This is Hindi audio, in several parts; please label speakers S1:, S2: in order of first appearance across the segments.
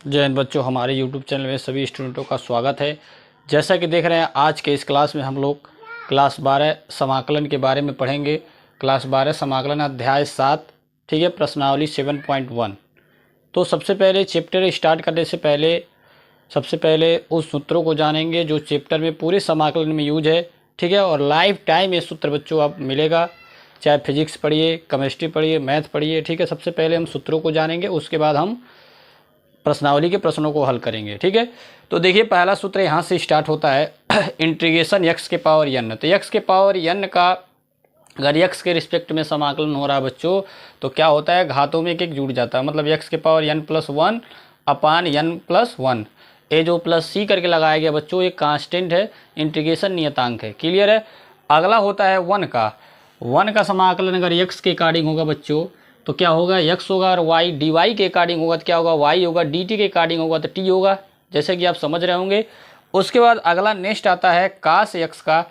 S1: जय हिंद बच्चों, हमारे YouTube चैनल में सभी स्टूडेंटों का स्वागत है। जैसा कि देख रहे हैं, आज के इस क्लास में हम लोग क्लास 12 समाकलन के बारे में पढ़ेंगे। क्लास 12 समाकलन अध्याय 7, ठीक है, प्रश्नावली 7.1। तो सबसे पहले चैप्टर स्टार्ट करने से पहले सबसे पहले उस सूत्रों को जानेंगे जो चैप्टर में पूरे समाकलन में यूज है, ठीक है। और लाइफ टाइम ये सूत्र बच्चों आप मिलेगा, चाहे फिजिक्स पढ़िए, केमिस्ट्री पढ़िए, मैथ पढ़िए, ठीक है। सबसे पहले हम सूत्रों को जानेंगे, उसके बाद हम प्रश्नावली के प्रश्नों को हल करेंगे, ठीक है। तो देखिए, पहला सूत्र यहाँ से स्टार्ट होता है इंटीग्रेशन x के पावर n। तो x के पावर n का अगर x के रिस्पेक्ट में समाकलन हो रहा है बच्चों, तो क्या होता है, घातों में एक एक जुड़ जाता है। मतलब x के पावर n+1 अपान n+1। ये जो प्लस सी करके लगाया गया बच्चों, ये कांस्टेंट है, इंटीग्रेशन नियतांक है। क्लियर है। अगला होता है 1 का समाकलन अगर x के अकॉर्डिंग होगा बच्चों तो क्या होगा, x होगा, और y dy के अकॉर्डिंग होगा तो क्या होगा, y होगा, dt के अकॉर्डिंग होगा तो t होगा, जैसे कि आप समझ रहे होंगे। उसके बाद अगला नेक्स्ट आता है cos x का,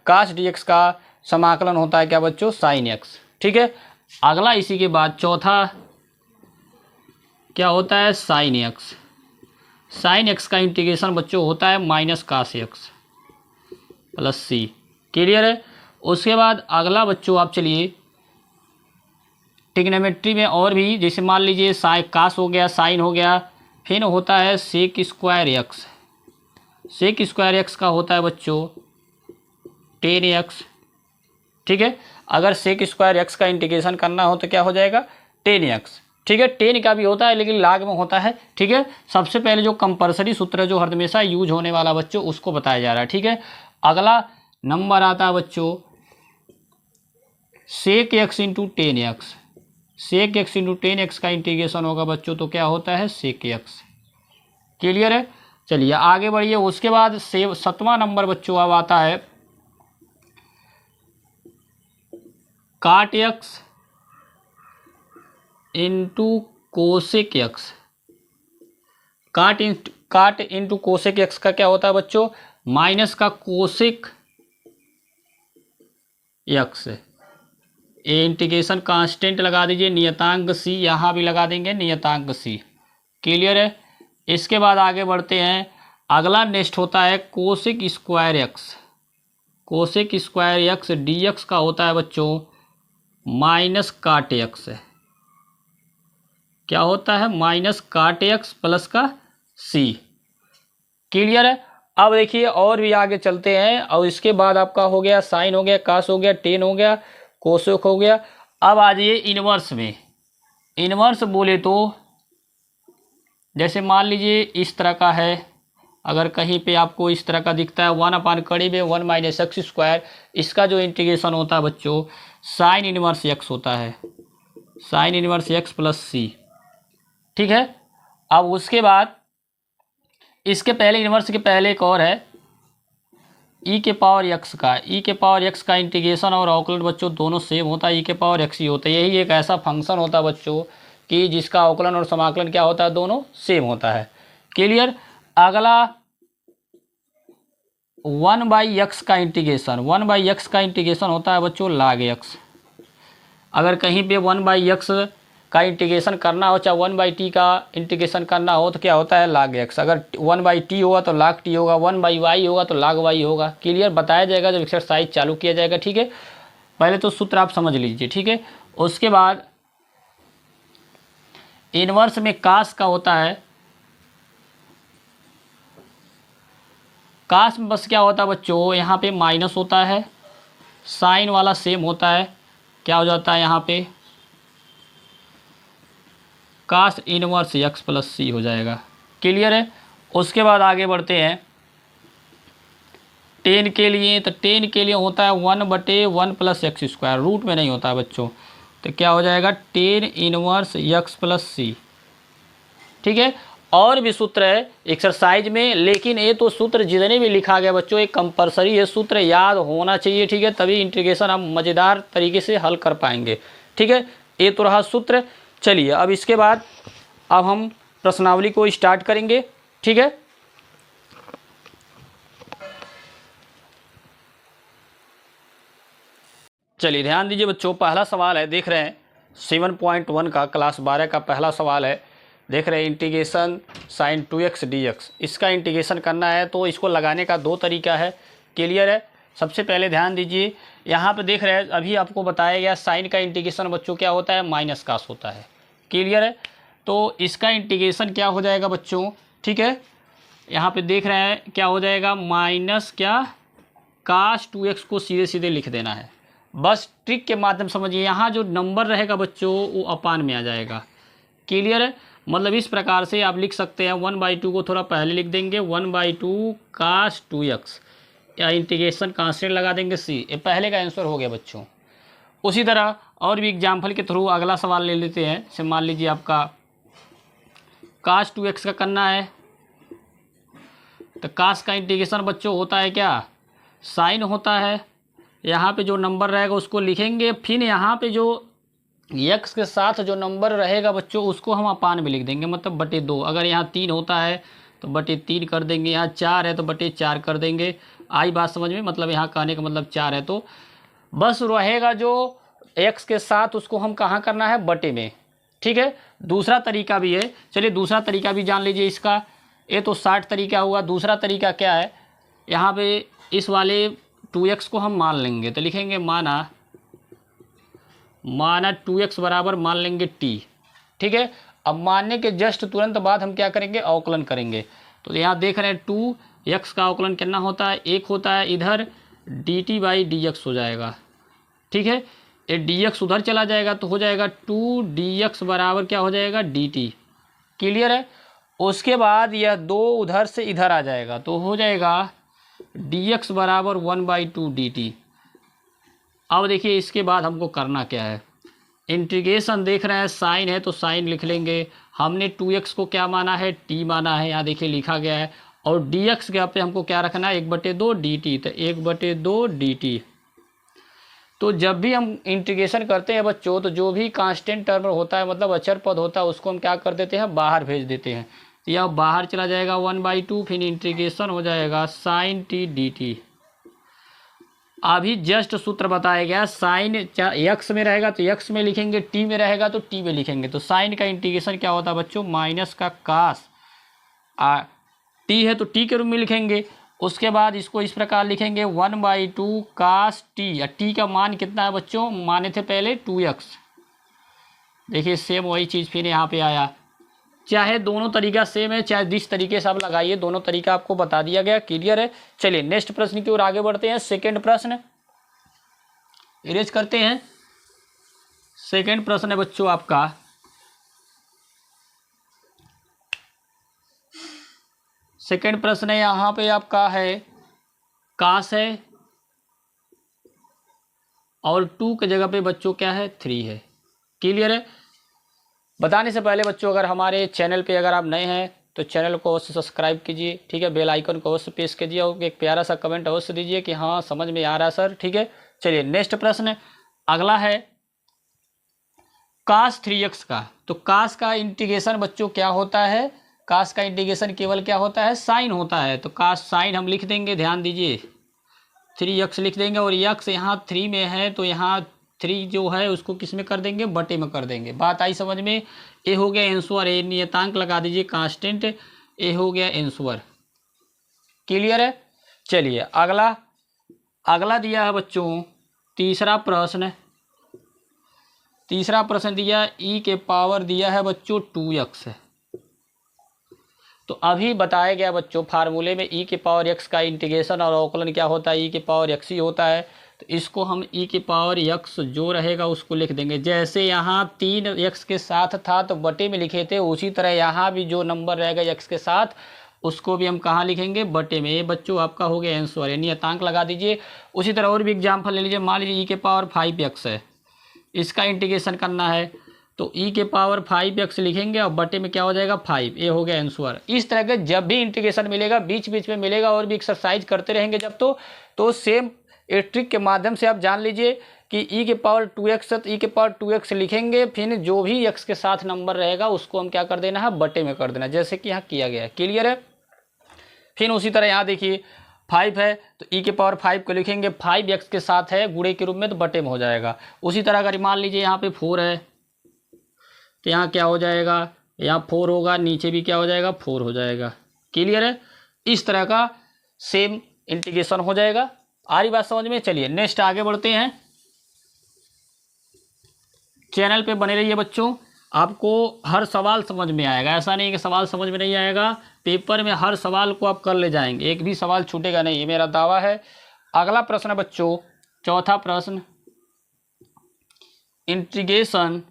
S1: cos dx का समाकलन होता है क्या बच्चों, sin x, ठीक है। अगला इसी के बाद चौथा क्या होता है, sin x। sin x का इंटीग्रेशन बच्चों होता है -cos x plus c। Clear है। उसके बाद अगला बच्चों आप चलिए ट्रिग्नोमेट्री में और भी, जैसे मान लीजिए कास हो गया, साइन हो गया, फिर होता है sec square x. Sec square x का होता है बच्चों 10x, ठीक है। अगर सेक स्क्वायर एक्स का इंटीग्रेशन करना हो तो क्या हो जाएगा, 10x, ठीक है। 10 का भी होता है लेकिन लाग में होता है, ठीक है। सबसे पहले जो कंपल्सरी सूत्र है जो हर हमेशा यूज होने वाला बच्चों, उसको बताया जा रहा है, ठीक है। अगला नंबर आता है बच्चों सेक x इंटू 10x। सेक x इंटू 10x का इंटीग्रेशन होगा बच्चों तो क्या होता है, सेक x। क्लियर है। चलिए आगे बढ़िए। उसके बाद 7वां नंबर बच्चों अब आता है काट x इंटू कोसेक x। काट इंटू कोसेक x का क्या होता है बच्चों, माइनस का कोसेक x। ये इंटीग्रेशन कांस्टेंट लगा दीजिए, नियतांक c यहाँ भी लगा देंगे, नियतांक c। क्लियर है। इसके बाद आगे बढ़ते हैं। अगला नेक्स्ट होता है cosec square x। Cosec square x dx का होता है बच्चों माइनस काट x। क्या होता है, माइनस काट x प्लस का c। क्लियर है। अब देखिए और भी आगे चलते हैं। और इसके बाद आपका हो गया साइन हो गया, कास हो गया, टेन हो गया, कोसेक हो गया। अब आ जाइए इनवर्स में। इनवर्स बोले तो जैसे मान लीजिए इस तरह का है, अगर कहीं पे आपको इस तरह का दिखता है 1/(1 - x²), इसका जो इंटीग्रेशन होता है बच्चों साइन इनवर्स x होता है, sine inverse x plus c, ठीक है। अब उसके बाद इसके पहले इनवर्स के पहले एक और है e के पावर x का। e के पावर x का इंटीग्रेशन और अवकलन बच्चों दोनों सेम होता है, e के पावर x ही होता है। यही एक ऐसा फंक्शन होता है बच्चों कि जिसका अवकलन और समाकलन क्या होता है, दोनों सेम होता है। क्लियर। अगला 1/x का इंटीग्रेशन, 1/x का इंटीग्रेशन होता है बच्चों log x। अगर कहीं पे 1/x का इंटीग्रेशन करना हो, चाहे 1/t का इंटीग्रेशन करना हो तो क्या होता है, log x। अगर 1/t होगा तो log t होगा, 1/y होगा तो log y होगा। क्लियर। बताया जाएगा जब एक्सरसाइज चालू किया जाएगा, ठीक है। पहले तो सूत्र आप समझ लीजिए, ठीक है। उसके बाद इनवर्स में कास का होता है, कास में बस क्या होता है बच्चों, यहाँ पे माइनस होता है, साइन वाला सेम होता है, क्या हो जाता है यहाँ पे कास इनवर्स x प्लस c हो जाएगा। क्लियर है। उसके बाद आगे बढ़ते हैं 10 के लिए। तो 10 के लिए होता है 1/1 + x², रूट में नहीं होता है बच्चों, तो क्या हो जाएगा 10 इनवर्स x प्लस c, ठीक है। और भी सूत्र है एक्सरसाइज में, लेकिन ये तो सूत्र जितने भी लिखा गया बच्चों एक कंपलसरी है, सूत्र याद होना चाहिए, ठीक है। तभी इंटीग्रेशन हम मज़ेदार तरीके से हल कर पाएंगे, ठीक है। ये तो रहा सूत्र। चलिए अब इसके बाद अब हम प्रश्नावली को स्टार्ट करेंगे, ठीक है। चलिए ध्यान दीजिए बच्चों, पहला सवाल है, देख रहे हैं 7.1 का, क्लास 12 का पहला सवाल है। देख रहे हैं इंटीग्रेशन साइन 2x dx, इसका इंटीग्रेशन करना है तो इसको लगाने का दो तरीका है। क्लियर है। सबसे पहले ध्यान दीजिए, यहाँ पे देख रहे हैं अभी आपको बताया गया साइन का इंटीग्रेशन बच्चों क्या होता है, माइनस कास होता है। क्लियर है। तो इसका इंटीग्रेशन क्या हो जाएगा बच्चों, ठीक है, यहाँ पे देख रहे हैं क्या हो जाएगा, माइनस क्या कास 2x को सीधे सीधे लिख देना है। बस ट्रिक के माध्यम समझिए, यहाँ जो नंबर रहेगा बच्चों वो अपान में आ जाएगा। क्लियर है। मतलब इस प्रकार से आप लिख सकते हैं 1/2 को थोड़ा पहले लिख देंगे 1/2 कास 2x, या इंटीग्रेशन कांस्टेंट लगा देंगे c। ये पहले का आंसर हो गया बच्चों। उसी तरह और भी एग्जाम्पल के थ्रू अगला सवाल ले लेते हैं। जैसे मान लीजिए आपका कास 2x का करना है, तो कास का इंटीग्रेशन बच्चों होता है क्या, साइन होता है। यहाँ पे जो नंबर रहेगा उसको लिखेंगे, फिर यहाँ पे जो x के साथ जो नंबर रहेगा बच्चों उसको हम अपान में लिख देंगे, मतलब बटे 2। अगर यहाँ 3 होता है तो बटे 3 कर देंगे, यहाँ 4 है तो बटे 4 कर देंगे। आई बात समझ में, मतलब यहाँ कहने का मतलब 4 है तो बस रहेगा जो x के साथ उसको हम कहाँ करना है, बटे में। ठीक है। दूसरा तरीका भी है, चलिए दूसरा तरीका भी जान लीजिए इसका। ये तो 60 तरीका हुआ। दूसरा तरीका क्या है, यहाँ पे इस वाले 2x को हम मान लेंगे, तो लिखेंगे माना 2x बराबर मान लेंगे t। ठीक है। अब मानने के जस्ट तुरंत बाद हम क्या करेंगे, अवकलन करेंगे। तो यहाँ देख रहे हैं 2x का अवकलन कितना होता है, 1 होता है, इधर dt/dx हो जाएगा। ठीक है। ये dx उधर चला जाएगा तो हो जाएगा 2dx बराबर क्या हो जाएगा, dt। क्लियर है। उसके बाद यह 2 उधर से इधर आ जाएगा तो हो जाएगा dx बराबर 1/2 dt। अब देखिए इसके बाद हमको करना क्या है, इंटीग्रेशन देख रहे हैं साइन है तो साइन लिख लेंगे। हमने 2x को क्या माना है, t माना है, यहाँ देखिए लिखा गया है। और dx के यहाँ पे हमको क्या रखना है, 1/2 dt, तो 1/2 dt। तो जब भी हम इंटीग्रेशन करते हैं बच्चों, तो जो भी कांस्टेंट टर्म होता है, मतलब अचर पद होता है, उसको हम क्या कर देते हैं, बाहर भेज देते हैं। तो यह बाहर चला जाएगा 1/2, फिर इंटीग्रेशन हो जाएगा साइन t dt। अभी जस्ट सूत्र बताया गया, साइन x में रहेगा तो x में लिखेंगे, t में रहेगा तो t में लिखेंगे। तो साइन का इंटीग्रेशन क्या होता है बच्चों, माइनस का कास, t है तो t के रूप में लिखेंगे। उसके बाद इसको इस प्रकार लिखेंगे 1/2 कास t, या t का मान कितना है बच्चों, माने थे पहले 2x। देखिए सेम वही चीज़ फिर यहाँ पे आया। चाहे दोनों तरीका सेम है, चाहे जिस तरीके से आप लगाइए, दोनों तरीका आपको बता दिया गया। क्लियर है। चलिए नेक्स्ट प्रश्न की ओर आगे बढ़ते हैं। सेकंड प्रश्न इरेज करते हैं। सेकंड प्रश्न है बच्चों आपका, सेकंड प्रश्न है यहाँ पे आपका है कास है और 2 के जगह पे बच्चों क्या है, 3 है। क्लियर है। बताने से पहले बच्चों, अगर हमारे चैनल पे अगर आप नए हैं तो चैनल को अवश्य सब्सक्राइब कीजिए। ठीक है। बेल आइकन को अवश्य प्रेस कीजिए और एक प्यारा सा कमेंट अवश्य दीजिए कि हाँ समझ में आ रहा है सर। ठीक है। चलिए नेक्स्ट प्रश्न अगला है कास 3x का। तो कास का इंटीग्रेशन बच्चों क्या होता है, कास का इंटीग्रेशन केवल क्या होता है, साइन होता है। तो कास साइन हम लिख देंगे, ध्यान दीजिए 3x लिख देंगे, और x यहाँ 3 में है तो यहाँ 3 जो है उसको किस में कर देंगे, बटे में कर देंगे। बात आई समझ में। ए हो गया आंसर, ए नियतांक लगा दीजिए कांस्टेंट, ए हो गया आंसर। क्लियर है। चलिए अगला दिया है बच्चों तीसरा प्रश्न। तीसरा प्रश्न दिया e के पावर दिया है बच्चों 2x। तो अभी बताया गया बच्चों फार्मूले में e के पावर x का इंटीग्रेशन और अवकलन क्या होता है, e के पावर x ही होता है। तो इसको हम e के पावर x जो रहेगा उसको लिख देंगे। जैसे यहाँ 3x के साथ था तो बटे में लिखे थे, उसी तरह यहाँ भी जो नंबर रहेगा x के साथ उसको भी हम कहाँ लिखेंगे, बटे में। ये बच्चों आपका हो गया आंसर, यानी नियतांक लगा दीजिए। उसी तरह और भी एग्जाम्पल ले लीजिए। मान लीजिए e के पावर 5x है, इसका इंटीग्रेशन करना है तो e के पावर 5x लिखेंगे और बटे में क्या हो जाएगा 5। ये हो गया आंसर। इस तरह के जब भी इंटीग्रेशन मिलेगा बीच बीच में मिलेगा और भी एक्सरसाइज करते रहेंगे जब तो सेम एक ट्रिक के माध्यम से आप जान लीजिए कि e के पावर 2x है तो e के पावर 2x लिखेंगे, फिर जो भी x के साथ नंबर रहेगा उसको हम क्या कर देना है, बटे में कर देना, जैसे कि यहाँ किया गया है। क्लियर है। फिर उसी तरह यहाँ देखिए 5 है तो e के पावर 5 को लिखेंगे, 5x के साथ है गुणे के रूप में तो बटे में हो जाएगा। उसी तरह अगर मान लीजिए यहाँ पे 4 है तो यहाँ क्या हो जाएगा, यहाँ 4 होगा, नीचे भी क्या हो जाएगा 4 हो जाएगा। क्लियर है? इस तरह का सेम इंटीग्रेशन हो जाएगा। आ रही बात समझ में? चलिए नेक्स्ट आगे बढ़ते हैं। चैनल पे बने रहिए बच्चों, आपको हर सवाल समझ में आएगा। ऐसा नहीं कि सवाल समझ में नहीं आएगा, पेपर में हर सवाल को आप कर ले जाएंगे, एक भी सवाल छूटेगा नहीं, ये मेरा दावा है। अगला प्रश्न बच्चों, चौथा प्रश्न, इंटीग्रेशन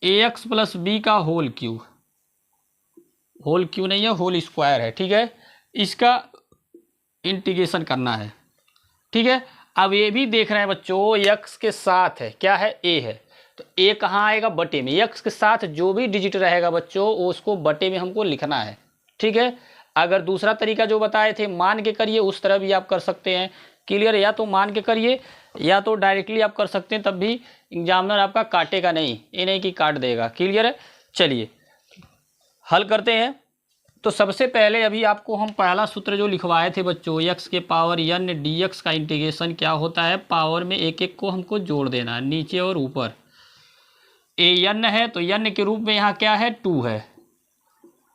S1: ax प्लस बी का होल क्यूब, होल क्यूब नहीं है, होल स्क्वायर है, ठीक है, इसका इंटीग्रेशन करना है। ठीक है, अब ये भी देख रहे हैं बच्चों x के साथ है, क्या है a है, तो a कहाँ आएगा बटे में, x के साथ जो भी डिजिट रहेगा बच्चों उसको बटे में हमको लिखना है। ठीक है, अगर दूसरा तरीका जो बताए थे मान के करिए उस तरह भी आप कर सकते हैं। क्लियर? या तो मान के करिए या तो डायरेक्टली आप कर सकते हैं, तब भी एग्जामिनर आपका काटेगा नहीं, ये नहीं कि काट देगा। क्लियर है? चलिए हल करते हैं। तो सबसे पहले अभी आपको हम पहला सूत्र जो लिखवाए थे बच्चों, x के पावर n dx का इंटीग्रेशन क्या होता है, पावर में एक एक को हमको जोड़ देना है, नीचे और ऊपर। a n है तो n के रूप में यहाँ क्या है 2 है,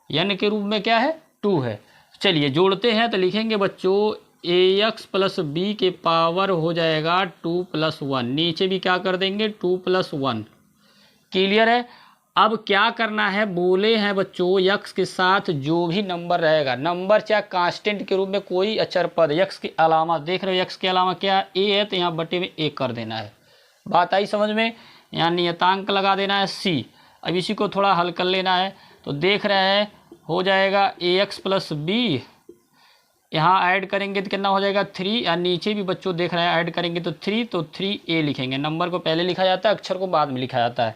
S1: n के रूप में क्या है 2 है। चलिए जोड़ते हैं तो लिखेंगे बच्चों ax प्लस बी के पावर हो जाएगा 2 + 1, नीचे भी क्या कर देंगे 2 + 1। क्लियर है? अब क्या करना है, बोले हैं बच्चों x के साथ जो भी नंबर रहेगा, नंबर चाहे कांस्टेंट के रूप में कोई अचर पद, x के अलावा देख रहे हो x के अलावा क्या a है तो यहाँ बटे में a कर देना है। बात आई समझ में? यहाँ नियतांक लगा देना है c। अब इसी को थोड़ा हल कर लेना है, तो देख रहे हैं हो जाएगा ax प्लस बी, यहाँ ऐड करेंगे तो कितना हो जाएगा 3, या नीचे भी बच्चों देख रहे हैं ऐड करेंगे तो 3, तो 3a लिखेंगे, नंबर को पहले लिखा जाता है, अक्षर को बाद में लिखा जाता है,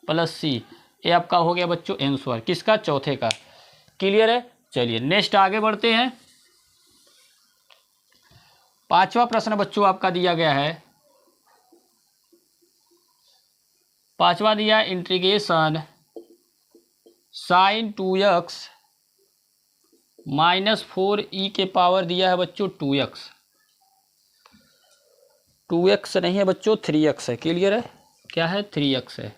S1: प्लस सी। ये आपका हो गया बच्चों आंसर, किसका, चौथे का। क्लियर है? चलिए नेक्स्ट आगे बढ़ते हैं। पांचवा प्रश्न बच्चों आपका दिया गया है, पांचवा दिया इंटीग्रेशन साइन 2x -4e के पावर दिया है बच्चों 2x, 2x नहीं है बच्चों 3x है। क्लियर है? क्या है 3x है।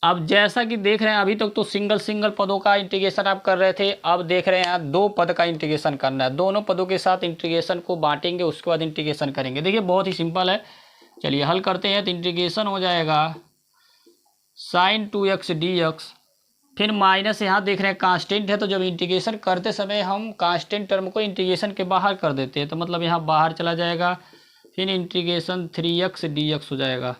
S1: अब जैसा कि देख रहे हैं अभी तक तो सिंगल पदों का इंटीग्रेशन आप कर रहे थे, अब देख रहे हैं यहाँ 2 पद का इंटीग्रेशन करना है, दोनों पदों के साथ इंटीग्रेशन को बांटेंगे, उसके बाद इंटीग्रेशन करेंगे। देखिए बहुत ही सिंपल है, चलिए हल करते हैं। तो इंटीग्रेशन हो जाएगा साइन 2x dx, फिर माइनस यहाँ देख रहे हैं कांस्टेंट है, तो जब इंटीग्रेशन करते समय हम कांस्टेंट टर्म को इंटीग्रेशन के बाहर कर देते हैं, तो मतलब यहाँ बाहर चला जाएगा, फिर इंटीग्रेशन 3x dx हो जाएगा।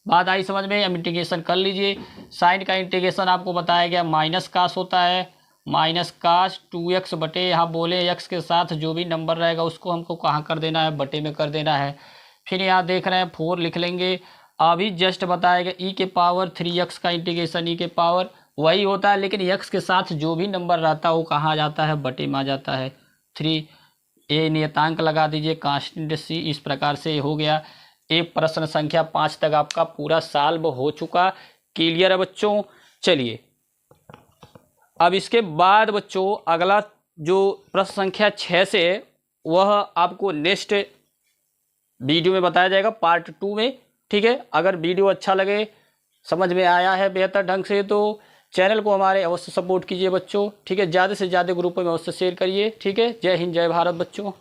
S1: बात आई समझ में? अब इंटीग्रेशन कर लीजिए। साइन का इंटीग्रेशन आपको बताया गया माइनस कास होता है, माइनस कास 2x बटे, यहाँ बोले x के साथ जो भी नंबर रहेगा उसको हमको कहाँ कर देना है, बटे में कर देना है। फिर यहाँ देख रहे हैं 4 लिख लेंगे। अभी जस्ट बताया गया e के पावर 3x का इंटीग्रेशन, e के पावर वही होता है, लेकिन x के साथ जो भी नंबर रहता है वो कहाँ आ जाता है, बटे में आ जाता है 3। ए नियतांक लगा दीजिए, कांस्टेंट c। इस प्रकार से हो गया। एक प्रश्न संख्या 5 तक आपका पूरा सॉल्व हो चुका। क्लियर है बच्चों? चलिए अब इसके बाद बच्चों अगला जो प्रश्न संख्या 6 से वह आपको नेक्स्ट वीडियो में बताया जाएगा, पार्ट 2 में। ठीक है, अगर वीडियो अच्छा लगे, समझ में आया है बेहतर ढंग से, तो चैनल को हमारे अवश्य सपोर्ट कीजिए बच्चों। ठीक है, ज़्यादा से ज़्यादा ग्रुपों में अवश्य शेयर करिए। ठीक है, जय हिंद जय भारत बच्चों।